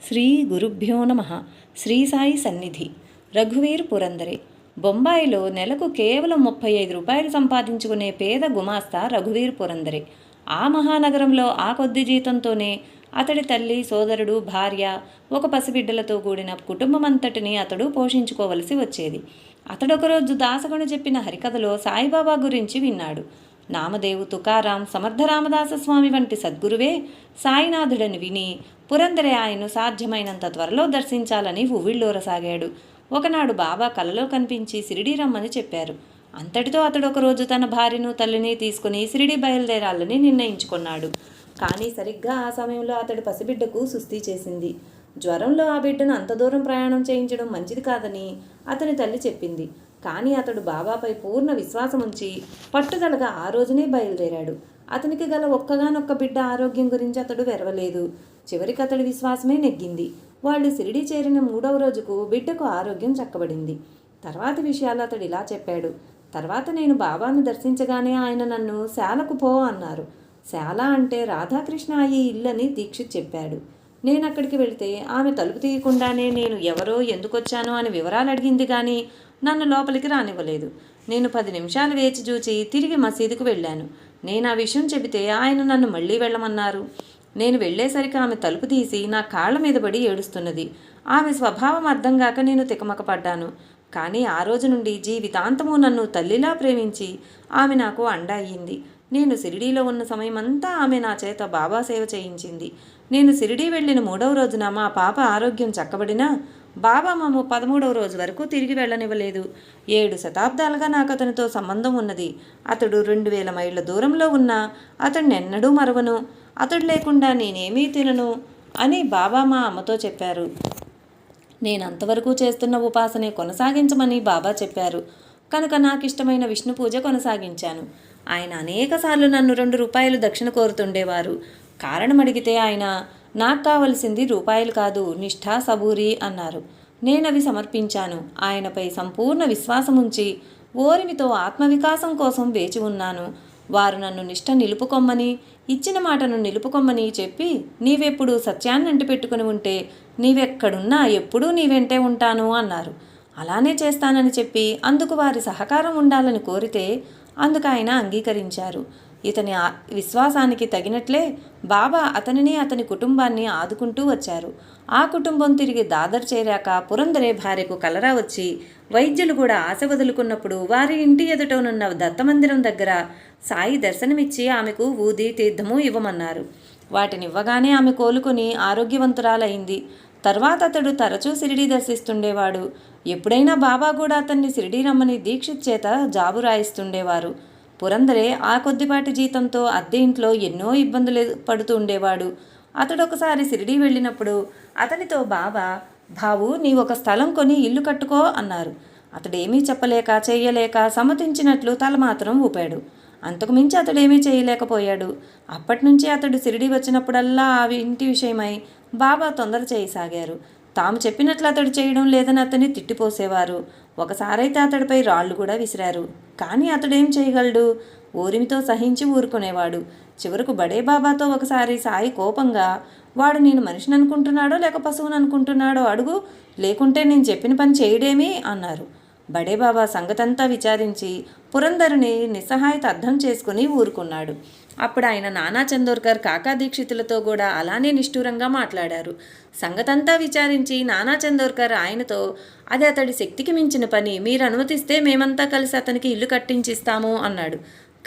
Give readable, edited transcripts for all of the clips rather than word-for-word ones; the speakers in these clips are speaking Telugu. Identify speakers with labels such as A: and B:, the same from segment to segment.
A: శ్రీ గురుభ్యో నమః. శ్రీ సాయి సన్నిధి. రఘువీర్ పురందరే. బొంబాయిలో నెలకు కేవలం 35 రూపాయలు సంపాదించుకునే పేద గుమాస్తా రఘువీర్ పురందరే. ఆ మహానగరంలో ఆ కొద్ది జీతంతోనే అతడి తల్లి, సోదరుడు, భార్య, ఒక పసిబిడ్డలతో కూడిన కుటుంబమంతటిని అతడు పోషించుకోవలసి వచ్చేది. అతడొకరోజు దాసగను చెప్పిన హరికథలో సాయిబాబా గురించి విన్నాడు. నామదేవు, తుకారాం, సమర్థ రామదాస స్వామి వంటి సద్గురువే సాయినాథుడని విని పురందరే ఆయన్ను సాధ్యమైనంత త్వరలో దర్శించాలని ఉవ్విళ్ళూరసాగాడు. ఒకనాడు బాబా కలలో కనిపించి సిరిడీ రమ్మని చెప్పారు. అంతటితో అతడు ఒకరోజు తన భార్యను, తల్లిని తీసుకుని సిరిడీ బయలుదేరాలని నిర్ణయించుకున్నాడు. కానీ సరిగ్గా ఆ సమయంలో అతడి పసిబిడ్డకు సుస్థి చేసింది. జ్వరంలో ఆ బిడ్డను అంత దూరం ప్రయాణం చేయించడం మంచిది కాదని అతని తల్లి చెప్పింది. కానీ అతడు బాబాపై పూర్ణ విశ్వాసం ఉంచి పట్టుదలగా ఆ రోజునే బయలుదేరాడు. అతనికి గల ఒక్కగానొక్క బిడ్డ ఆరోగ్యం గురించి అతడు వెరవలేదు. చివరికి అతడి విశ్వాసమే నెగ్గింది. వాళ్ళు సిరిడి చేరిన 3వ రోజుకు బిడ్డకు ఆరోగ్యం చక్కబడింది. తర్వాతి విషయాలు అతడు ఇలా చెప్పాడు. తర్వాత నేను బాబాను దర్శించగానే ఆయన నన్ను శాలకు పో అన్నారు. శాల అంటే రాధాకృష్ణ అయ్యి ఇల్లని దీక్షిత్ చెప్పాడు. నేను అక్కడికి వెళితే ఆమె తలుపు తీయకుండానే నేను ఎవరో, ఎందుకొచ్చానో అని వివరాలు అడిగింది. కానీ నన్ను లోపలికి రానివ్వలేదు. నేను 10 నిమిషాలు వేచి చూచి తిరిగి మసీదుకు వెళ్ళాను. నేను ఆ విషయం చెబితే ఆయన నన్ను మళ్ళీ వెళ్ళమన్నారు. నేను వెళ్ళేసరికి ఆమె తలుపు తీసి నా కాళ్ళ మీద పడి ఏడుస్తున్నది. ఆమె స్వభావం అర్థం కాక నేను తికమక పడ్డాను. కానీ ఆ రోజు నుండి జీవితాంతము నన్ను తల్లిలా ప్రేమించి ఆమె నాకు అండ అయ్యింది. నేను సిరిడీలో ఉన్న సమయమంతా ఆమె నా చేత బాబా సేవ చేయించింది. నేను సిరిడీ వెళ్ళిన 3వ రోజున మా పాప ఆరోగ్యం చక్కబడినా బాబా మాము 13వ రోజు వరకు తిరిగి వెళ్ళనివ్వలేదు. 7 శతాబ్దాలుగా నాకు అతనితో సంబంధం ఉన్నది. అతడు 2000 మైళ్ళ దూరంలో ఉన్నా అతడిని ఎన్నడూ మరవను. అతడు లేకుండా నేనేమీ తినను అని బాబా మా అమ్మతో చెప్పారు. నేను అంతవరకు చేస్తున్న ఉపాసనే కొనసాగించమని బాబా చెప్పారు. కనుక నాకు ఇష్టమైన విష్ణు పూజ కొనసాగించాను. ఆయన అనేకసార్లు నన్ను 2 రూపాయలు దక్షిణ కోరుతుండేవారు. కారణం అడిగితే ఆయన నాకు కావలసింది రూపాయలు కాదు, నిష్ఠ, సబూరి అన్నారు. నేనవి సమర్పించాను. ఆయనపై సంపూర్ణ విశ్వాసం ఉంచి ఓరిమితో ఆత్మవికాసం కోసం వేచి ఉన్నాను. వారు నన్ను నిష్ఠ నిలుపుకొమ్మని, ఇచ్చిన మాటను నిలుపుకొమ్మని చెప్పి, నీవెప్పుడు సత్యాన్ని అంటిపెట్టుకుని ఉంటే నీవెక్కడున్నా ఎప్పుడూ నీ వెంటే ఉంటాను అన్నారు. అలానే చేస్తానని చెప్పి అందుకు వారి సహకారం ఉండాలని కోరితే అందుకు ఆయన అంగీకరించారు. ఇతని విశ్వాసానికి తగినట్లే బాబా అతనిని, అతని కుటుంబాన్ని ఆదుకుంటూ వచ్చారు. ఆ కుటుంబం తిరిగి దాదర్ చేరాక పురందరే భార్యకు కలరా వచ్చి వైద్యులు కూడా ఆశ వదులుకున్నప్పుడు వారి ఇంటి ఎదుటనున్న దత్తమందిరం దగ్గర సాయి దర్శనమిచ్చి ఆమెకు ఊది, తీర్థము ఇవ్వమన్నారు. వాటినివ్వగానే ఆమె కోలుకొని ఆరోగ్యవంతురాలైంది. తర్వాత అతడు తరచూ సిరిడీ దర్శిస్తుండేవాడు. ఎప్పుడైనా బాబా కూడా అతన్ని సిరిడీ రమ్మని దీక్షిత్ చేత జాబు రాయిస్తుండేవారు. పురందరే ఆ కొద్దిపాటి జీతంతో అద్దె ఇంట్లో ఎన్నో ఇబ్బందులు పడుతూ ఉండేవాడు. అతడు ఒకసారి సిరిడీ వెళ్ళినప్పుడు అతనితో బాబా, బావు నీ ఒక స్థలం కొని ఇల్లు కట్టుకో అన్నారు. అతడేమీ చెప్పలేక చేయలేక సమ్మతించినట్లు తల మాత్రం ఊపాడు. అంతకుమించి అతడేమీ చేయలేకపోయాడు. అప్పటినుంచి అతడు సిరిడీ వచ్చినప్పుడల్లా ఆ ఇంటి విషయమై బాబా తొందర చేయసాగారు. తాము చెప్పినట్లు అతడు చేయడం లేదని అతన్ని తిట్టిపోసేవారు. ఒకసారైతే అతడిపై రాళ్లు కూడా విసిరారు. కానీ అతడేం చేయగలడు? ఓరిమితో సహించి ఊరుకునేవాడు. చివరకు బడే బాబాతో ఒకసారి సాయి కోపంగా, వాడు నేను మనిషిని అనుకుంటున్నాడో లేక పశువుని అనుకుంటున్నాడో అడుగు, లేకుంటే నేను చెప్పిన పని చేయడేమీ అన్నారు. బడే బాబా సంగతంతా విచారించి పురందరుని నిస్సహాయత అర్థం చేసుకుని ఊరుకున్నాడు. అప్పుడు ఆయన నానా చందోర్కర్, కాకా దీక్షితులతో కూడా అలానే నిష్ఠూరంగా మాట్లాడారు. సంగతంతా విచారించి నానా చందోర్కర్ ఆయనతో, అది అతడి శక్తికి మించిన పని, మీరు అనుమతిస్తే మేమంతా కలిసి అతనికి ఇల్లు కట్టించిస్తాము అన్నాడు.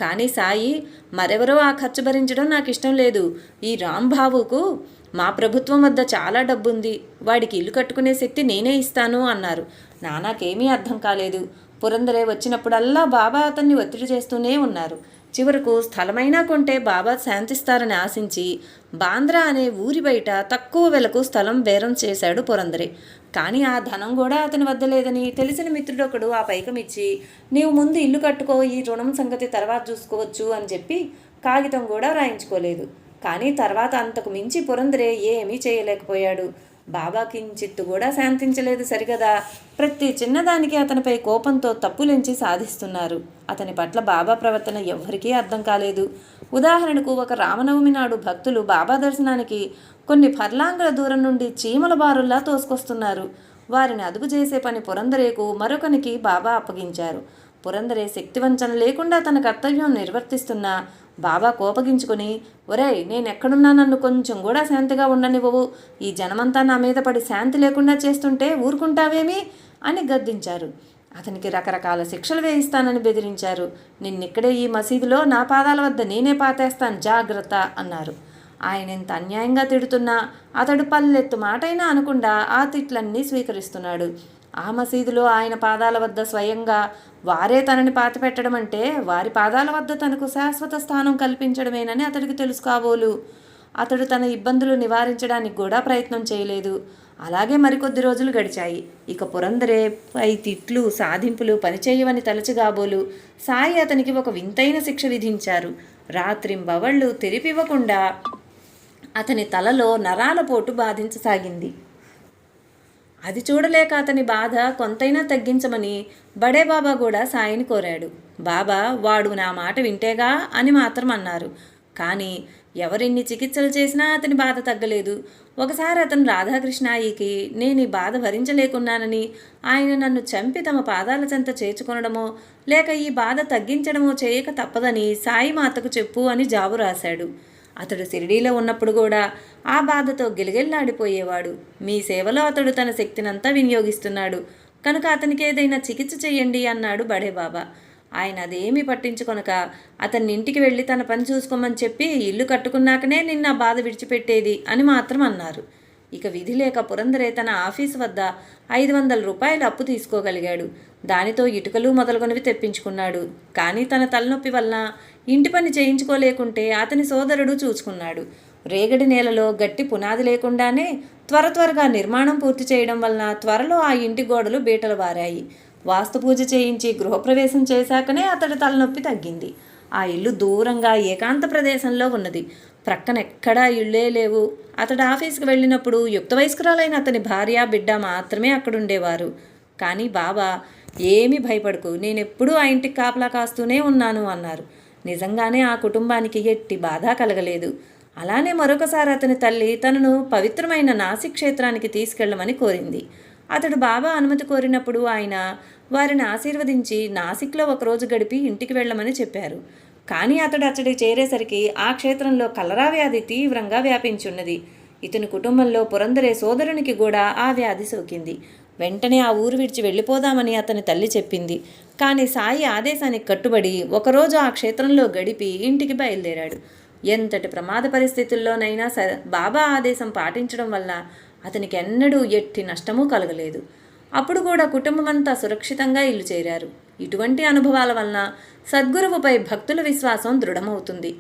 A: కానీ సాయి, మరెవరో ఆ ఖర్చు భరించడం నాకు ఇష్టం లేదు. ఈ రాంబాబుకు మా ప్రభుత్వం వద్ద చాలా డబ్బుంది, వాడికి ఇల్లు కట్టుకునే శక్తి నేనే ఇస్తాను అన్నారు. నానాకేమీ అర్థం కాలేదు. పురందరే వచ్చినప్పుడల్లా బాబా అతన్ని ఒత్తిడి చేస్తూనే ఉన్నారు. చివరకు స్థలమైనా కొంటే బాబా శాంతిస్తారని ఆశించి బాంద్రా అనే ఊరి బయట తక్కువ వెలకు స్థలం బేరం చేశాడు పురందరే. కానీ ఆ ధనం కూడా అతని వద్ద లేదని తెలిసిన మిత్రుడొకడు ఆ పైకమిచ్చి, నీవు ముందు ఇల్లు కట్టుకో, ఈ రుణం సంగతి తర్వాత చూసుకోవచ్చు అని చెప్పి కాగితం కూడా రాయించుకోలేదు. కానీ తర్వాత అంతకు మించి పురందరే ఏమీ చేయలేకపోయాడు. బాబా కించిత్తు కూడా శాంతించలేదు సరిగదా. ప్రతి చిన్నదానికి అతనిపై కోపంతో తప్పులెంచి సాధిస్తున్నారు. అతని పట్ల బాబా ప్రవర్తన ఎవ్వరికీ అర్థం కాలేదు. ఉదాహరణకు ఒక రామనవమి నాడు భక్తులు బాబా దర్శనానికి కొన్ని ఫర్లాంగుల దూరం నుండి చీమల బారుల్లా తోసుకొస్తున్నారు. వారిని అదుపు చేసే పని పురందరేకు మరొకనికి బాబా అప్పగించారు. పురందరే శక్తివంచన లేకుండా తన కర్తవ్యం నిర్వర్తిస్తున్నా బాబా కోపగించుకుని, ఒరేయ్, నేనెక్కడున్నా నన్ను కొంచెం కూడా శాంతిగా ఉండనివ్వవు. ఈ జనమంతా నా మీద పడి శాంతి లేకుండా చేస్తుంటే ఊరుకుంటావేమి అని గద్దించారు. అతనికి రకరకాల శిక్షలు వేయిస్తానని బెదిరించారు. నిన్నిక్కడే ఈ మసీదులో నా పాదాల వద్ద నేనే పాతేస్తాను, జాగ్రత్త అన్నారు. ఆయన ఎంత అన్యాయంగా తిడుతున్నా అతడు పల్లెత్తు మాటైనా అనకుండా ఆ తిట్లన్నీ స్వీకరిస్తున్నాడు. ఆ మసీదులో ఆయన పాదాల వద్ద స్వయంగా వారే తనని పాతిపెట్టడం అంటే వారి పాదాల వద్ద తనకు శాశ్వత స్థానం కల్పించడమేనని అతడికి తెలుసు కాబోలు. అతడు తన ఇబ్బందులు నివారించడానికి కూడా ప్రయత్నం చేయలేదు. అలాగే మరికొద్ది రోజులు గడిచాయి. ఇక పురందరే పై తిట్లు సాధింపులు పనిచేయవని తలచిగాబోలు సాయి అతనికి ఒక వింతైన శిక్ష విధించారు. రాత్రింబవళ్ళు తెరిపివ్వకుండా అతని తలలో నరాల పోటు బాధించసాగింది. అది చూడలేక అతని బాధ కొంతైనా తగ్గించమని బడే బాబా కూడా సాయిని కోరాడు. బాబా వాడు నా మాట వింటేగా అని మాత్రం అన్నారు. కానీ ఎవరిన్ని చికిత్సలు చేసినా అతని బాధ తగ్గలేదు. ఒకసారి అతను రాధాకృష్ణాయికి నేను ఈ బాధ భరించలేకున్నానని, ఆయన నన్ను చంపి తమ పాదాల చెంత చేర్చుకొనడమో లేక ఈ బాధ తగ్గించడమో చేయక తప్పదని సాయి మాతకు చెప్పు అని జాబు రాశాడు. అతడు షిరిడీలో ఉన్నప్పుడు కూడా ఆ బాధతో గిలగిల్లాడిపోయేవాడు. మీ సేవలో అతడు తన శక్తినంతా వినియోగిస్తున్నాడు కనుక అతనికి ఏదైనా చికిత్స చెయ్యండి అన్నాడు బడే బాబా. ఆయన అదేమీ పట్టించుకొనక అతన్ని ఇంటికి వెళ్ళి తన పని చూసుకోమని చెప్పి ఇల్లు కట్టుకున్నాకనే నిన్న బాధ విడిచిపెట్టేది అని మాత్రం అన్నారు. ఇక విధి లేక పురందరే తన ఆఫీసు వద్ద 500 రూపాయలు అప్పు తీసుకోగలిగాడు. దానితో ఇటుకలు మొదలుగొనివి తెప్పించుకున్నాడు. కానీ తన తలనొప్పి వలన ఇంటి పని చేయించుకోలేకుంటే అతని సోదరుడు చూసుకున్నాడు. రేగడి నేలలో గట్టి పునాది లేకుండానే త్వరగా నిర్మాణం పూర్తి చేయడం వలన త్వరలో ఆ ఇంటి గోడలు బీటలు వారాయి. వాస్తు పూజ చేయించి గృహప్రవేశం చేశాకనే అతడి తలనొప్పి తగ్గింది. ఆ ఇల్లు దూరంగా ఏకాంత ప్రదేశంలో ఉన్నది. ప్రక్కన ఎక్కడా ఇళ్ళే లేవు. అతడు ఆఫీస్కి వెళ్ళినప్పుడు యుక్త వయస్కురాలైన అతని భార్య బిడ్డ మాత్రమే అక్కడుండేవారు. కానీ బాబా, ఏమీ భయపడకు, నేనెప్పుడూ ఆ ఇంటికి కాపలా కాస్తూనే ఉన్నాను అన్నారు. నిజంగానే ఆ కుటుంబానికి ఎట్టి బాధ కలగలేదు. అలానే మరొకసారి అతని తల్లి తనను పవిత్రమైన నాసిక్ క్షేత్రానికి తీసుకెళ్లమని కోరింది. అతడు బాబా అనుమతి కోరినప్పుడు ఆయన వారిని ఆశీర్వదించి నాసిక్లో ఒకరోజు గడిపి ఇంటికి వెళ్ళమని చెప్పారు. కానీ అతడు అతడి చేరేసరికి ఆ క్షేత్రంలో కలరా వ్యాధి తీవ్రంగా వ్యాపించున్నది. ఇతని కుటుంబంలో పురందరే సోదరునికి కూడా ఆ వ్యాధి సోకింది. వెంటనే ఆ ఊరు విడిచి వెళ్ళిపోదామని అతని తల్లి చెప్పింది. కానీ సాయి ఆదేశానికి కట్టుబడి ఒకరోజు ఆ క్షేత్రంలో గడిపి ఇంటికి బయలుదేరాడు. ఎంతటి ప్రమాద పరిస్థితుల్లోనైనా బాబా ఆదేశం పాటించడం వల్ల అతనికి ఎన్నడూ ఎట్టి నష్టమూ కలగలేదు. అప్పుడు కూడా కుటుంబమంతా సురక్షితంగా ఇల్లు చేరారు. ఇటువంటి అనుభవాల వలన సద్గురువుపై భక్తుల విశ్వాసం దృఢమవుతుంది.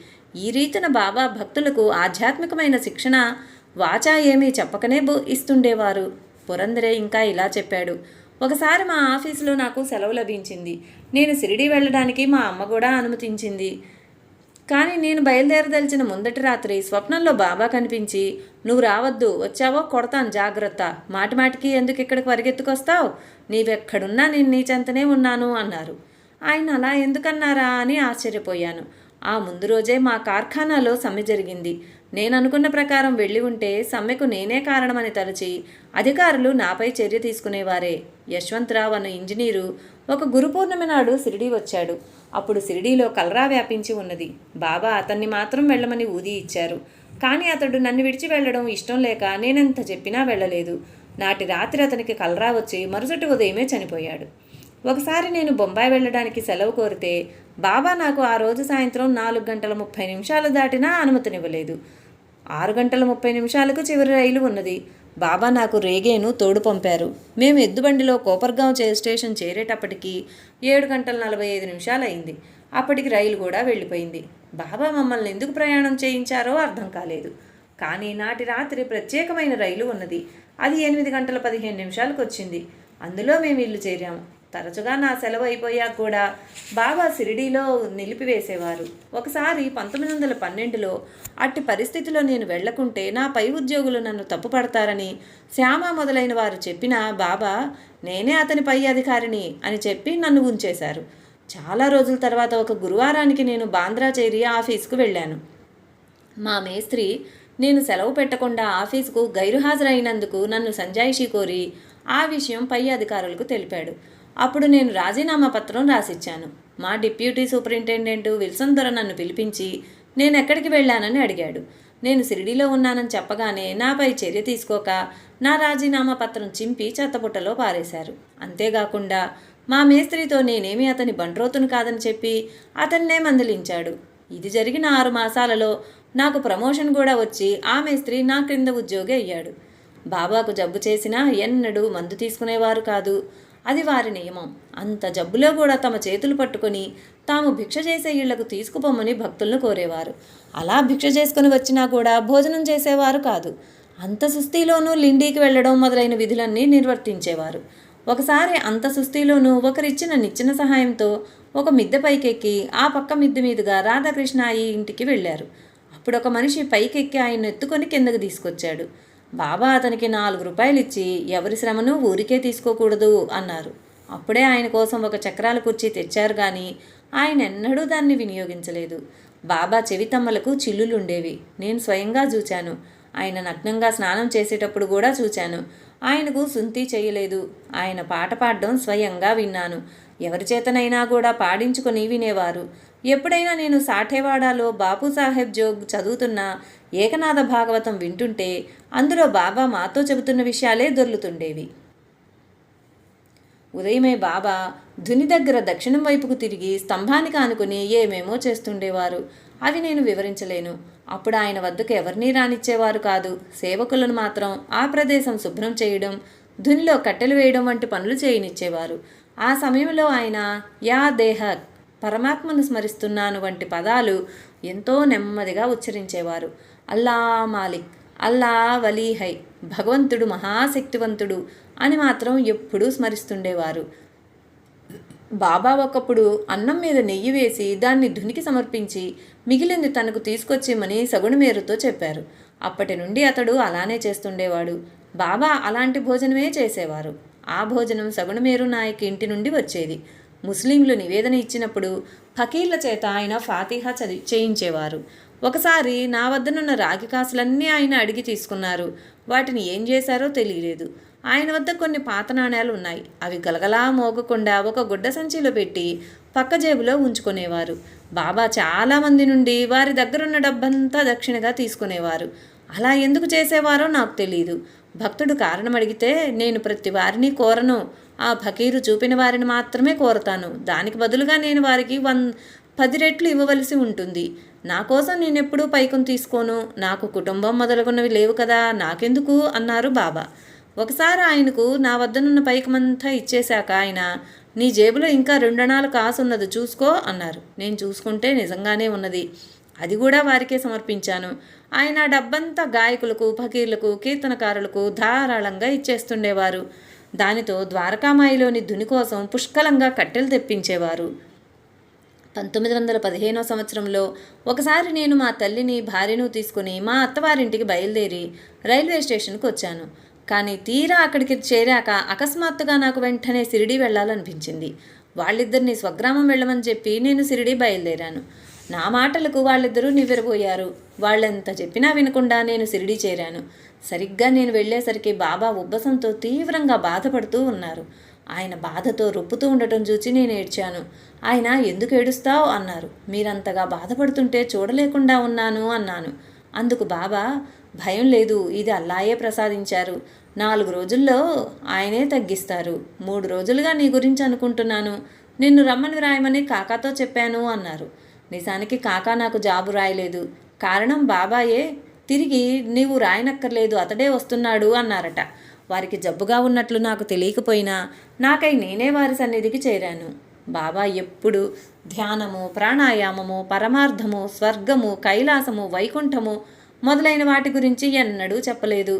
A: ఈ రీతిన బాబా భక్తులకు ఆధ్యాత్మికమైన శిక్షణ వాచా ఏమీ చెప్పకనే ఇస్తుండేవారు. పురందరే ఇంకా ఇలా చెప్పాడు. ఒకసారి మా ఆఫీసులో నాకు సెలవు లభించింది. నేను షిరిడీ వెళ్ళడానికి మా అమ్మ కూడా అనుమతించింది. కానీ నేను బయలుదేరదలిచిన ముందటి రాత్రి స్వప్నంలో బాబా కనిపించి, నువ్వు రావద్దు, వచ్చావో కొడతాను, జాగ్రత్త, మాటిమాటికి ఎందుకు ఇక్కడికి పరిగెత్తుకొస్తావు, నీవెక్కడున్నా నేను నీ చెంతనే ఉన్నాను అన్నారు. ఆయన అలా ఎందుకన్నారా అని ఆశ్చర్యపోయాను. ఆ ముందు రోజే మా కార్ఖానాలో సమ్మె జరిగింది. నేను అనుకున్న ప్రకారం వెళ్ళి ఉంటే సమ్మెకు నేనే కారణమని తలచి అధికారులు నాపై చర్య తీసుకునేవారే. యశ్వంతరావు అన్న ఇంజనీరు ఒక గురు పూర్ణిమ నాడు షిరిడీ వచ్చాడు. అప్పుడు షిరిడీలో కలరా వ్యాపించి ఉన్నది. బాబా అతన్ని మాత్రం వెళ్ళమని ఊది ఇచ్చారు. కానీ అతడు నన్ను విడిచి వెళ్ళడం ఇష్టం లేక నేనెంత చెప్పినా వెళ్ళలేదు. నాటి రాత్రి అతనికి కలరా వచ్చి మరుసటి ఉదయమే చనిపోయాడు. ఒకసారి నేను బొంబాయి వెళ్ళడానికి సెలవు కోరితే బాబా నాకు ఆ రోజు సాయంత్రం 4:30 దాటినా అనుమతినివ్వలేదు. 6:30 చివరి రైలు ఉన్నది. బాబా నాకు రేగేను తోడు పంపారు. మేము ఎద్దుబండిలో కోపర్గాం స్టేషన్ చేరేటప్పటికి 7:45 అయింది. అప్పటికి రైలు కూడా వెళ్ళిపోయింది. బాబా మమ్మల్ని ఎందుకు ప్రయాణం చేయించారో అర్థం కాలేదు. కానీ నాటి రాత్రి ప్రత్యేకమైన రైలు ఉన్నది. అది 8:15 వచ్చింది. అందులో మేము ఇల్లు చేరాము. తరచుగా నా సెలవు అయిపోయాక కూడా బాబా షిరిడీలో నిలిపివేసేవారు. ఒకసారి 1912లో అట్టి పరిస్థితిలో నేను వెళ్లకుంటే నా పై ఉద్యోగులు నన్ను తప్పుపడతారని శ్యామ మొదలైన వారు చెప్పినా బాబా నేనే అతని పై అధికారిని అని చెప్పి నన్ను ఉంచేశారు. చాలా రోజుల తర్వాత ఒక గురువారానికి నేను బాంద్రా చేరి ఆఫీస్కు వెళ్ళాను. మా మేస్త్రి నేను సెలవు పెట్టకుండా ఆఫీసుకు గైరుహాజరైనందుకు నన్ను సంజాయిషీ కోరి ఆ విషయం పై అధికారులకు తెలిపాడు. అప్పుడు నేను రాజీనామా పత్రం రాసిచ్చాను. మా డిప్యూటీ సూపరింటెండెంట్ విల్సన్ దొర నన్ను పిలిపించి నేను ఎక్కడికి వెళ్ళానని అడిగాడు. నేను షిరిడీలో ఉన్నానని చెప్పగానే నాపై చర్య తీసుకోక నా రాజీనామా పత్రం చింపి చెత్తపుట్టలో పారేశారు. అంతేకాకుండా మా మేస్త్రితో నేనేమీ అతని బండ్రోతును కాదని చెప్పి అతన్నే మందలించాడు. ఇది జరిగిన 6 మాసాలలో నాకు ప్రమోషన్ కూడా వచ్చి ఆ మేస్త్రి నా క్రింద ఉద్యోగి అయ్యాడు. బాబాకు జబ్బు చేసినా ఎన్నడూ మందు తీసుకునేవారు కాదు. అది వారి నియమం. అంత జబ్బులో కూడా తమ చేతులు పట్టుకొని తాము భిక్ష చేసే ఇళ్లకు తీసుకుపోమని భక్తులను కోరేవారు. అలా భిక్ష చేసుకుని వచ్చినా కూడా భోజనం చేసేవారు కాదు. అంత సుస్థిలోనూ లిండీకి వెళ్ళడం మొదలైన విధులన్నీ నిర్వర్తించేవారు. ఒకసారి అంత సుస్థిలోనూ ఒకరిచ్చిన నిచ్చెన సహాయంతో ఒక మిద్దె పైకెక్కి ఆ పక్క మిద్దె మీదుగా రాధాకృష్ణ అయ్యి ఇంటికి వెళ్ళారు. అప్పుడు ఒక మనిషి పైకెక్కి ఆయన ఎత్తుకొని కిందకు తీసుకొచ్చాడు. బాబా అతనికి 4 రూపాయలు ఇచ్చి ఎవరి శ్రమను ఊరికే తీసుకోకూడదు అన్నారు. అప్పుడే ఆయన కోసం ఒక చక్రాల కుర్చీ తెచ్చారు కానీ ఆయన ఎన్నడూ దాన్ని వినియోగించలేదు. బాబా చెవితమ్మలకు చిల్లులుండేవి. నేను స్వయంగా చూచాను. ఆయన నగ్నంగా స్నానం చేసేటప్పుడు కూడా చూచాను. ఆయనకు సుంతి చేయలేదు. ఆయన పాట పాడడం స్వయంగా విన్నాను. ఎవరి చేతనైనా కూడా పాడించుకొని వినేవారు. ఎప్పుడైనా నేను సాఠేవాడాలో బాపూసాహెబ్ జోగ్ చదువుతున్న ఏకనాథ భాగవతం వింటుంటే అందులో బాబా మాతో చెబుతున్న విషయాలే దొర్లుతుండేవి. ఉదయమే బాబా ధుని దగ్గర దక్షిణం వైపుకు తిరిగి స్తంభానికి ఆనుకుని ఏమేమో చేస్తుండేవారు. అవి నేను వివరించలేను. అప్పుడు ఆయన వద్దకు ఎవరినీ రానిచ్చేవారు కాదు. సేవకులను మాత్రం ఆ ప్రదేశం శుభ్రం చేయడం, ధునిలో కట్టెలు వేయడం వంటి పనులు చేయనిచ్చేవారు. ఆ సమయంలో ఆయన యా దేహ, పరమాత్మను స్మరిస్తున్నాను వంటి పదాలు ఎంతో నెమ్మదిగా ఉచ్చరించేవారు. అల్లా మాలిక్, అల్లా వలీహై, భగవంతుడు మహాశక్తివంతుడు అని మాత్రం ఎప్పుడూ స్మరిస్తుండేవారు. బాబా ఒకప్పుడు అన్నం మీద నెయ్యి వేసి దాన్ని ధునికి సమర్పించి మిగిలింది తనకు తీసుకొచ్చిమని సగుణమేరుతో చెప్పారు. అప్పటి నుండి అతడు అలానే చేస్తుండేవాడు. బాబా అలాంటి భోజనమే చేసేవారు. ఆ భోజనం సగుణమేరు నాయక్ ఇంటి నుండి వచ్చేది. ముస్లింలు నివేదన ఇచ్చినప్పుడు ఫకీర్ల చేత ఆయన ఫాతిహా చేయించేవారు. ఒకసారి నా వద్దనున్న రాగి కాసులన్నీ ఆయన అడిగి తీసుకున్నారు. వాటిని ఏం చేశారో తెలియలేదు. ఆయన వద్ద కొన్ని పాత నాణేలు ఉన్నాయి. అవి గలగలా మోగకుండా ఒక గుడ్డ సంచిలో పెట్టి పక్క జేబులో ఉంచుకునేవారు. బాబా చాలామంది నుండి వారి దగ్గరున్న డబ్బంతా దక్షిణగా తీసుకునేవారు. అలా ఎందుకు చేసేవారో నాకు తెలియదు. భక్తుడు కారణం అడిగితే నేను ప్రతి వారిని కోరను. ఆ ఫకీరు చూపిన వారిని మాత్రమే కోరతాను. దానికి బదులుగా నేను వారికి 10 రెట్లు ఇవ్వవలసి ఉంటుంది. నా కోసం నేనెప్పుడూ పైకం తీసుకోను. నాకు కుటుంబం మొదలుగున్నవి లేవు కదా, నాకెందుకు అన్నారు బాబా. ఒకసారి ఆయనకు నా వద్దనున్న పైకమంతా ఇచ్చేశాక ఆయన, నీ జేబులో ఇంకా 2 అణాలు కాసున్నది చూసుకో అన్నారు. నేను చూసుకుంటే నిజంగానే ఉన్నది. అది కూడా వారికే సమర్పించాను. ఆయన డబ్బంతా గాయకులకు, ఫకీర్లకు, కీర్తనకారులకు ధారాళంగా ఇచ్చేస్తుండేవారు. దానితో ద్వారకామాయిలోని ధుని కోసం పుష్కలంగా కట్టెలు తెప్పించేవారు. 1915 సంవత్సరంలో ఒకసారి నేను మా తల్లిని, భార్యను తీసుకుని మా అత్తవారింటికి బయలుదేరి రైల్వే స్టేషన్కి వచ్చాను. కానీ తీరా అక్కడికి చేరాక అకస్మాత్తుగా నాకు వెంటనే షిరిడీ వెళ్ళాలనిపించింది. వాళ్ళిద్దరిని స్వగ్రామం వెళ్ళమని చెప్పి నేను షిరిడీ బయలుదేరాను. నా మాటలకు వాళ్ళిద్దరూ నివ్వెరపోయారు. వాళ్ళెంత చెప్పినా వినకుండా నేను షిరిడీ చేరాను. సరిగ్గా నేను వెళ్ళేసరికి బాబా ఉబ్బసంతో తీవ్రంగా బాధపడుతూ ఉన్నారు. ఆయన బాధతో రొప్పుతూ ఉండటం చూచి నేను ఏడ్చాను. ఆయన ఎందుకు ఏడుస్తావు అన్నారు. మీరంతగా బాధపడుతుంటే చూడలేకుండా ఉన్నాను అన్నాను. అందుకు బాబా, భయం లేదు, ఇది అల్లాయే ప్రసాదించారు. 4 రోజుల్లో ఆయనే తగ్గిస్తారు. 3 రోజులుగా నీ గురించి అనుకుంటున్నాను. నిన్ను రమ్మని వ్రాయమని కాకాతో చెప్పాను అన్నారు. నిజానికి కాకా నాకు జాబు రాయలేదు. కారణం బాబాయే తిరిగి నీవు రాయనక్కర్లేదు, అతడే వస్తున్నాడు అన్నారట. వారికి జబ్బుగా ఉన్నట్లు నాకు తెలియకపోయినా నాకై నేనే వారి సన్నిధికి చేరాను. బాబా ఎప్పుడు ధ్యానము, ప్రాణాయామము, పరమార్థము, స్వర్గము, కైలాసము, వైకుంఠము మొదలైన వాటి గురించి ఎన్నడూ చెప్పలేదు.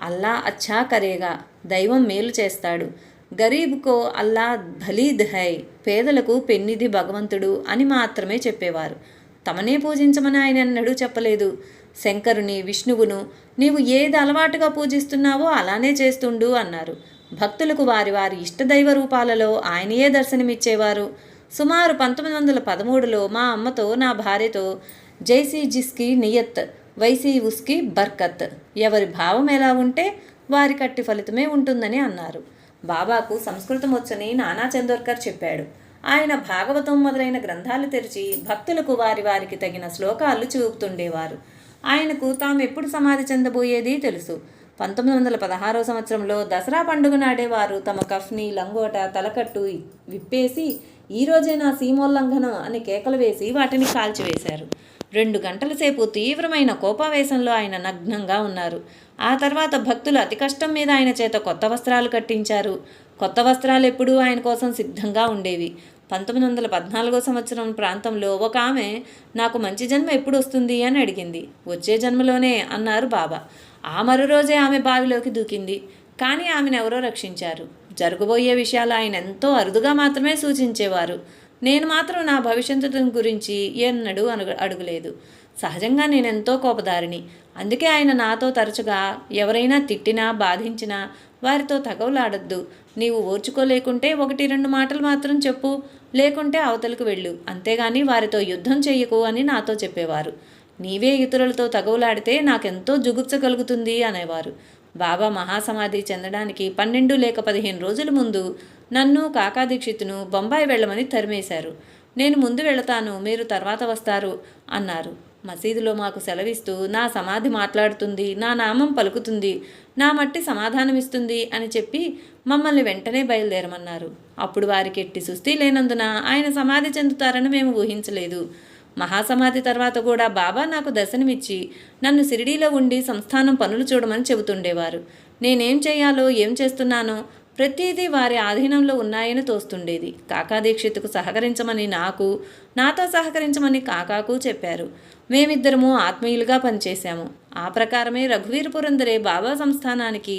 A: అల్లా అచ్చా కరేగా, దైవం మేలు చేస్తాడు. గరీబ్కో అల్లా భలీద్ హై, పేదలకు పెన్నిధి భగవంతుడు అని మాత్రమే చెప్పేవారు. తమనే పూజించమని ఆయన ఎన్నడూ చెప్పలేదు. శంకరుని, విష్ణువును నీవు ఏది అలవాటుగా పూజిస్తున్నావో అలానే చేస్తుండు అన్నారు. భక్తులకు వారి వారి ఇష్టదైవ రూపాలలో ఆయనయే దర్శనమిచ్చేవారు. సుమారు 1913లో మా అమ్మతో, నా భార్యతో జైసీ జిస్కి నియత్ వైసీ ఉస్కి బర్కత్, ఎవరి భావం ఎలా ఉంటే వారి కట్టి ఫలితమే ఉంటుందని అన్నారు. బాబాకు సంస్కృతం వచ్చని నానా చందోర్కర్ చెప్పాడు. ఆయన భాగవతం మొదలైన గ్రంథాలు తెరిచి భక్తులకు వారికి తగిన శ్లోకాలు చూపుతుండేవారు. ఆయనకు తాము ఎప్పుడు సమాధి చెందబోయేది తెలుసు. 1916 సంవత్సరంలో దసరా పండుగ నాడే వారు తమ కఫ్ని, లంగోట, తలకట్టు విప్పేసి ఈరోజే నా సీమోల్లంఘనం అని కేకలు వేసి వాటిని కాల్చివేశారు. 2 గంటల సేపు తీవ్రమైన కోపావేశంలో ఆయన నగ్నంగా ఉన్నారు. ఆ తర్వాత భక్తులు అతి కష్టం మీద ఆయన చేత కొత్త వస్త్రాలు కట్టించారు. కొత్త వస్త్రాలు ఎప్పుడూ ఆయన కోసం సిద్ధంగా ఉండేవి. 1914 సంవత్సరం ప్రాంతంలో ఒక ఆమె నాకు మంచి జన్మ ఎప్పుడు వస్తుంది అని అడిగింది. వచ్చే జన్మలోనే అన్నారు బాబా. ఆ మరో రోజే ఆమె బావిలోకి దూకింది. కానీ ఆమెను ఎవరో రక్షించారు. జరగబోయే విషయాలు ఆయన ఎంతో అరుదుగా మాత్రమే సూచించేవారు. నేను మాత్రం నా భవిష్యత్తు గురించి ఎన్నడూ అడుగులేదు. సహజంగా నేనెంతో కోపదారిని. అందుకే ఆయన నాతో తరచుగా ఎవరైనా తిట్టినా బాధించినా వారితో తగవులాడద్దు. నీవు ఓర్చుకోలేకుంటే 1-2 మాటలు మాత్రం చెప్పు, లేకుంటే అవతలకు వెళ్ళు, అంతేగాని వారితో యుద్ధం చెయ్యకు అని నాతో చెప్పేవారు. నీవే ఇతరులతో తగవులాడితే నాకెంతో జుగుప్స కలుగుతుంది అనేవారు. బాబా మహాసమాధి చెందడానికి 12 లేక 15 రోజుల ముందు నన్ను, కాకా దీక్షిత్ను బొంబాయి వెళ్ళమని తరిమేశారు. నేను ముందు వెళతాను, మీరు తర్వాత వస్తారు అన్నారు. మసీదులో మాకు సెలవిస్తూ నా సమాధి మాట్లాడుతుంది, నా నామం పలుకుతుంది, నా మట్టి సమాధానమిస్తుంది అని చెప్పి మమ్మల్ని వెంటనే బయలుదేరమన్నారు. అప్పుడు వారికి ఎట్టి సుస్థి లేనందున ఆయన సమాధి చెందుతారని మేము ఊహించలేదు. మహాసమాధి తర్వాత కూడా బాబా నాకు దర్శనమిచ్చి నన్ను షిరిడీలో ఉండి సంస్థానం పనులు చూడమని చెబుతుండేవారు. నేనేం చేయాలో, ఏం చేస్తున్నానో ప్రతిదీ వారి ఆధీనంలో ఉన్నాయని తోస్తుండేది. కాకా దీక్షిత్కు సహకరించమని నాకు, నాతో సహకరించమని కాకాకు చెప్పారు. మేమిద్దరము ఆత్మీయులుగా పనిచేశాము. ఆ ప్రకారమే రఘువీర్ పురందరే బాబా సంస్థానానికి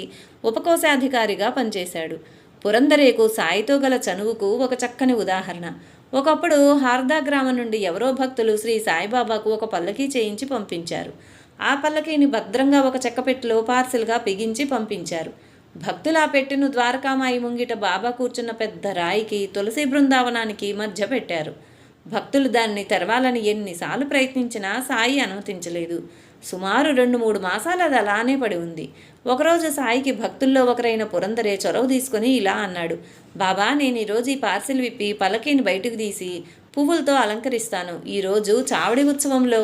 A: ఉపకోశాధికారిగా పనిచేశాడు. పురందరేకు సాయితో గల చనువుకు ఒక చక్కని ఉదాహరణ. ఒకప్పుడు హార్దా గ్రామం నుండి ఎవరో భక్తులు శ్రీ సాయిబాబాకు ఒక పల్లకీ చేయించి పంపించారు. ఆ పల్లకీని భద్రంగా ఒక చెక్కపెట్టెలో పార్సిల్గా బిగించి పంపించారు. భక్తులు ఆ పెట్టెను ద్వారకామాయి ముంగిట బాబా కూర్చున్న పెద్ద రాయికి, తులసి బృందావనానికి మధ్య పెట్టారు. భక్తులు దాన్ని తెరవాలని ఎన్నిసార్లు ప్రయత్నించినా సాయి అనుమతించలేదు. సుమారు 2-3 మాసాలు అది అలానే పడి ఉంది. ఒకరోజు సాయికి భక్తుల్లో ఒకరైన పురందరే చొరవ తీసుకుని ఇలా అన్నాడు. బాబా, నేను ఈరోజు ఈ పార్సిల్ విప్పి పల్లకీని బయటకు తీసి పువ్వులతో అలంకరిస్తాను. ఈరోజు చావడి ఉత్సవంలో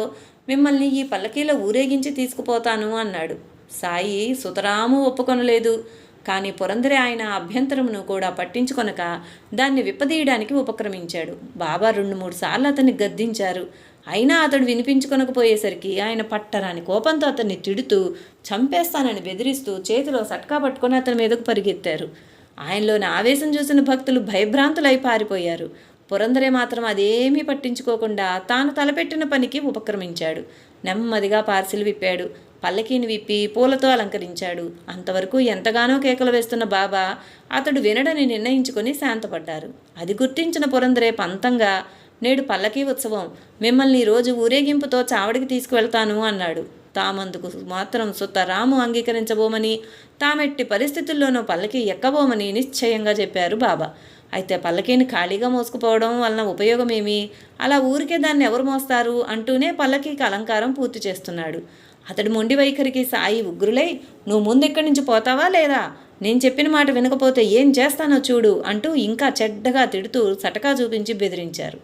A: మిమ్మల్ని ఈ పల్లకీలో ఊరేగించి తీసుకుపోతాను అన్నాడు. సాయి సుతరాము ఒప్పుకొనలేదు. కానీ పురందరే ఆయన అభ్యంతరమును కూడా పట్టించుకొనక దాన్ని విప్పదీయడానికి ఉపక్రమించాడు. బాబా 2-3 సార్లు అతన్ని గద్దించారు. అయినా అతడు వినిపించుకొనకపోయేసరికి ఆయన పట్టరాని కోపంతో అతన్ని తిడుతూ చంపేస్తానని బెదిరిస్తూ చేతిలో సట్కా పట్టుకొని అతని మీదకు పరిగెత్తారు. ఆయనలోని ఆవేశం చూసిన భక్తులు భయభ్రాంతులై పారిపోయారు. పురందరే మాత్రం అదేమీ పట్టించుకోకుండా తాను తలపెట్టిన పనికి ఉపక్రమించాడు. నెమ్మదిగా పార్సిల్ విప్పాడు. పల్లకీని విప్పి పూలతో అలంకరించాడు. అంతవరకు ఎంతగానో కేకలు వేస్తున్న బాబా అతడు వినడని నిర్ణయించుకొని శాంతపడ్డారు. అది గుర్తించిన పురందరే పంతంగా, నేడు పల్లకీ ఉత్సవం, మిమ్మల్ని ఈరోజు ఊరేగింపుతో చావడికి తీసుకువెళ్తాను అన్నాడు. తామందుకు మాత్రం సుతరాము అంగీకరించబోమని, తామెట్టి పరిస్థితుల్లోనూ పల్లకీ ఎక్కబోమని నిశ్చయంగా చెప్పారు బాబా. అయితే పల్లకీని ఖాళీగా మోసుకుపోవడం వలన ఉపయోగమేమి? అలా ఊరికే దాన్ని ఎవరు మోస్తారు అంటూనే పల్లకీకి అలంకారం పూర్తి చేస్తున్నాడు. అతడి మొండి వైఖరికి సాయి ఉగ్రులై, నువ్వు ముందెక్కడి నుంచి పోతావా లేదా? నేను చెప్పిన మాట వినకపోతే ఏం చేస్తానో చూడు అంటూ ఇంకా చెడ్డగా తిడుతూ సటకా చూపించి బెదిరించారు.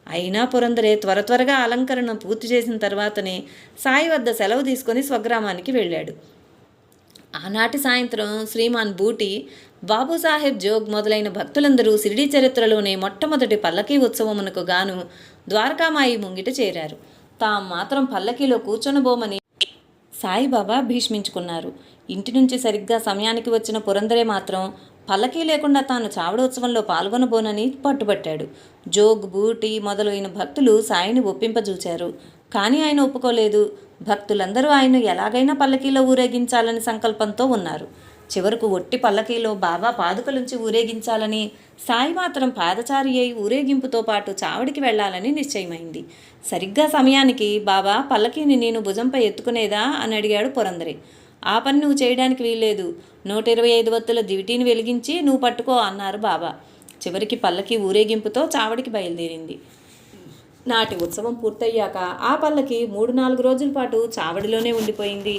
A: అయినా పురందరే త్వరగా అలంకరణ పూర్తి చేసిన తర్వాతనే సాయి వద్ద సెలవు తీసుకొని స్వగ్రామానికి వెళ్ళాడు. ఆనాటి సాయంత్రం శ్రీమాన్ బూటి, బాబూసాహెబ్ జోగ్ మొదలైన భక్తులందరూ షిరిడీ చరిత్రలోనే మొట్టమొదటి పల్లకీ ఉత్సవమునకు గాను ద్వారకామాయి ముంగిట చేరారు. తాము మాత్రం పల్లకీలో కూర్చొనబోమని సాయిబాబా భీష్మించుకున్నారు. ఇంటి నుంచి సరిగ్గా సమయానికి వచ్చిన పురందరే మాత్రం పల్లకీ లేకుండా తాను చావడోత్సవంలో పాల్గొనబోనని పట్టుబట్టాడు. జోగ్, బూటి మొదలైన భక్తులు సాయిని ఒప్పింపజూచారు. కానీ ఆయన ఒప్పుకోలేదు. భక్తులందరూ ఆయన ఎలాగైనా పల్లకీలో ఊరేగించాలని సంకల్పంతో ఉన్నారు. చివరకు ఒట్టి పల్లకీలో బాబా పాదుకలుంచి ఊరేగించాలని, సాయి మాత్రం పాదచారి అయి ఊరేగింపుతో పాటు చావడికి వెళ్లాలని నిశ్చయమైంది. సరిగ్గా సమయానికి బాబా, పల్లకీని నేను భుజంపై ఎత్తుకునేదా అని అడిగాడు పురందరే. ఆ పని నువ్వు చేయడానికి వీల్లేదు. 125 వత్తుల దివిటీని వెలిగించి నువ్వు పట్టుకో అన్నారు బాబా. చివరికి పల్లకీ ఊరేగింపుతో చావడికి బయలుదేరింది. నాటి ఉత్సవం పూర్తయ్యాక ఆ పల్లకి 3-4 రోజుల పాటు చావడిలోనే ఉండిపోయింది.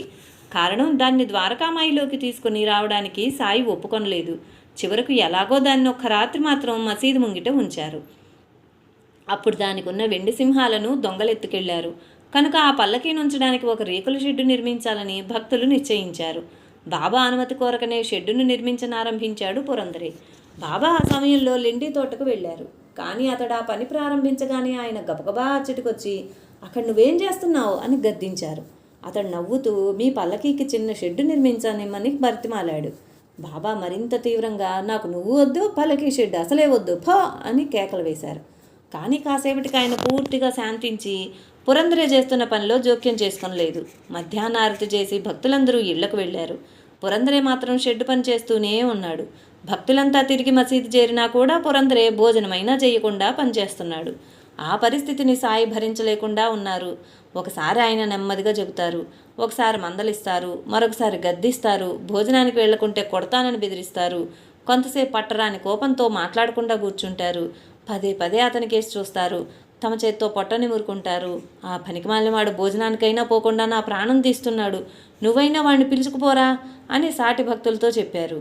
A: కారణం, దాన్ని ద్వారకామాయిలోకి తీసుకుని రావడానికి సాయి ఒప్పుకొనలేదు. చివరకు ఎలాగో దాన్ని ఒక్క రాత్రి మాత్రం మసీదు ముంగిట ఉంచారు. అప్పుడు దానికి ఉన్న వెండి సింహాలను దొంగలెత్తుకెళ్లారు కనుక ఆ పల్లకీని ఉంచడానికి ఒక రేకుల షెడ్డు నిర్మించాలని భక్తులు నిశ్చయించారు. బాబా అనుమతి కోరకనే షెడ్డును నిర్మించనారంభించాడు పురందరే. బాబా ఆ సమయంలో లెండి తోటకు వెళ్ళారు. కానీ అతడు ఆ పని ప్రారంభించగానే ఆయన గబగబా అచ్చటికొచ్చి, అక్కడ నువ్వేం చేస్తున్నావు అని గద్దించారు. అతడు నవ్వుతూ మీ పల్లకీకి చిన్న షెడ్డు నిర్మించనిమ్మని బతిమాలాడు. బాబా మరింత తీవ్రంగా, నాకు నువ్వు వద్దు, పల్లకీ షెడ్డు అసలే వద్దు, ఫో అని కేకలు వేశారు. కానీ కాసేపటికి ఆయన పూర్తిగా శాంతించి పురందరే చేస్తున్న పనిలో జోక్యం చేసుకోలేదు. మధ్యాహ్నారతి చేసి భక్తులందరూ ఇళ్లకు వెళ్ళారు. పురందరే మాత్రం షెడ్డు పని చేస్తూనే ఉన్నాడు. భక్తులంతా తిరిగి మసీదు చేరినా కూడా పురందరే భోజనమైనా చేయకుండా పనిచేస్తున్నాడు. ఆ పరిస్థితిని సాయి భరించలేకుండా ఉన్నారు. ఒకసారి ఆయన నెమ్మదిగా చెబుతారు, ఒకసారి మందలిస్తారు, మరొకసారి గద్దిస్తారు, భోజనానికి వెళ్లకుంటే కొడతానని బెదిరిస్తారు. కొంతసేపు పట్టరాని కోపంతో మాట్లాడకుండా కూర్చుంటారు. పదే పదే అతనికేసి చూస్తారు. తమ చేత్తో పొట్టని మురుకుంటారు. ఆ పనికిమాలినవాడు భోజనానికైనా పోకుండా నా ప్రాణం తీస్తున్నాడు, నువ్వైనా వాడిని పిలుచుకుపోరా అని సాటి భక్తులతో చెప్పారు.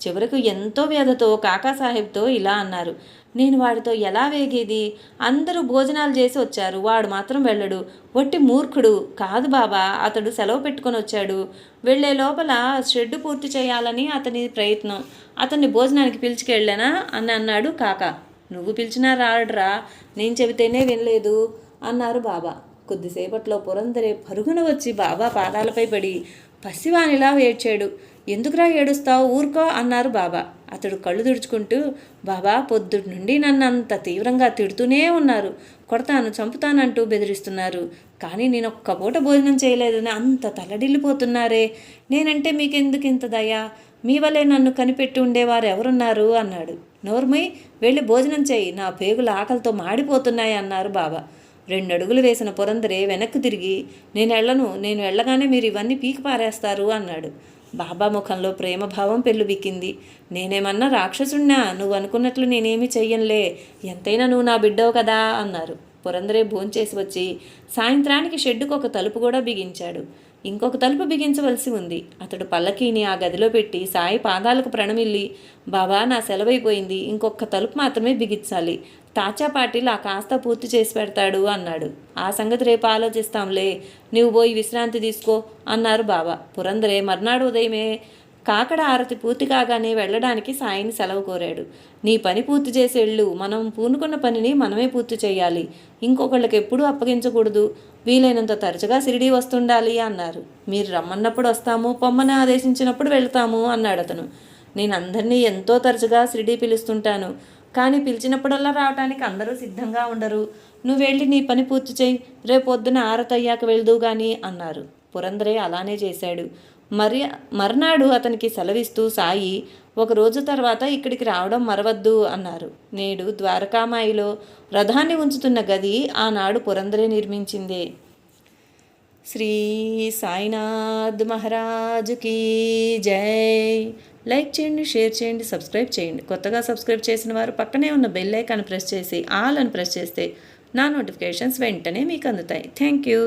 A: చివరకు ఎంతో వ్యధతో కాకాసాహెబ్తో ఇలా అన్నారు, నేను వాడితో ఎలా వేగేది? అందరూ భోజనాలు చేసి వచ్చారు, వాడు మాత్రం వెళ్ళడు. వట్టి మూర్ఖుడు. కాదు బాబా, అతడు సెలవు పెట్టుకొని వచ్చాడు. వెళ్లే లోపల షెడ్డు పూర్తి చేయాలని అతని ప్రయత్నం. అతన్ని భోజనానికి పిలిచికెళ్ళానా అని అన్నాడు కాకా. నువ్వు పిలిచినా రాడరా, నేను చెబితేనే వినలేదు అన్నారు బాబా. కొద్దిసేపట్లో పురందరే పరుగున వచ్చి బాబా పాదాలపై పడి పసివానిలా ఏడ్చాడు. ఎందుకురా ఏడుస్తావు, ఊరుకో అన్నారు బాబా. అతడు కళ్ళు తుడుచుకుంటూ, బాబా పొద్దుటి నుండి నన్ను అంత తీవ్రంగా తిడుతూనే ఉన్నారు, కొడతాను చంపుతానంటూ బెదిరిస్తున్నారు. కానీ నేను ఒక్క పూట భోజనం చేయలేదని అంత తల్లడిల్లిపోతున్నారే. నేనంటే మీకెందుకు ఇంత దయ? మీ వల్లే నన్ను కనిపెట్టి ఉండేవారు ఎవరున్నారు అన్నాడు. నోర్మై, వెళ్ళి భోజనం చేయి, నా పేగుల ఆకలితో మాడిపోతున్నాయి అన్నారు బాబా. 2 అడుగులు వేసిన పురందరే వెనక్కి తిరిగి, నేను వెళ్ళగానే మీరు ఇవన్నీ పీకి పారేస్తారు అన్నాడు. బాబా ముఖంలో ప్రేమభావం పెళ్ళుబిక్కింది. నేనేమన్నా రాక్షసుణ్ణా? నువ్వు అనుకున్నట్లు నేనేమీ చెయ్యనులే, ఎంతైనా నువ్వు నా బిడ్డవు కదా అన్నారు. పురందరే భోంచేసి వచ్చి సాయంత్రానికి షెడ్డుకు ఒక తలుపు కూడా బిగించాడు. ఇంకొక తలుపు బిగించవలసి ఉంది. అతడు పల్లకీని ఆ గదిలో పెట్టి సాయి పాదాలకు ప్రణమిల్లి, బాబా నా సెలవైపోయింది, ఇంకొక తలుపు మాత్రమే బిగించాలి, తాచా పాటిల్ ఆ కాస్త పూర్తి చేసి పెడతాడు అన్నాడు. ఆ సంగతి రేపు ఆలోచిస్తాంలే, నువ్వు పోయి విశ్రాంతి తీసుకో అన్నారు బాబా. పురందరే మర్నాడు ఉదయమే కాకడ ఆరతి పూర్తి కాగానే వెళ్ళడానికి సాయిని సెలవు కోరాడు. నీ పని పూర్తి చేసి వెళ్ళు, మనం పూనుకున్న పనిని మనమే పూర్తి చేయాలి, ఇంకొకళ్ళకి ఎప్పుడూ అప్పగించకూడదు, వీలైనంత తరచుగా షిరిడీ వస్తుండాలి అన్నారు. మీరు రమ్మన్నప్పుడు వస్తాము, పొమ్మని ఆదేశించినప్పుడు వెళ్తాము అన్నాడు అతను. నేను అందరినీ ఎంతో తరచుగా షిరిడీ పిలుస్తుంటాను, కానీ పిలిచినప్పుడల్లా రావడానికి అందరూ సిద్ధంగా ఉండరు. నువ్వు వెళ్ళి నీ పని పూర్తి చేయి, రేపొద్దున ఆరతయ్యాక వెళ్దూ గాని అన్నారు. పురందరే అలానే చేశాడు. మర్నాడు అతనికి సెలవిస్తూ సాయి, 1 రోజు తర్వాత ఇక్కడికి రావడం మరవద్దు అన్నారు. నేడు ద్వారకామాయిలో రథాన్ని ఉంచుతున్న గది ఆనాడు పురందరే నిర్మించిందే. శ్రీ సాయినాథ్ మహారాజుకి జై. లైక్ చేయండి, షేర్ చేయండి, సబ్స్క్రైబ్ చేయండి. కొత్తగా సబ్స్క్రైబ్ చేసిన వారు పక్కనే ఉన్న బెల్ ఐకాన్ ప్రెస్ చేసి ఆల్ అని ప్రెస్ చేస్తే నా నోటిఫికేషన్స్ వెంటనే మీకు అందుతాయి. Thank you.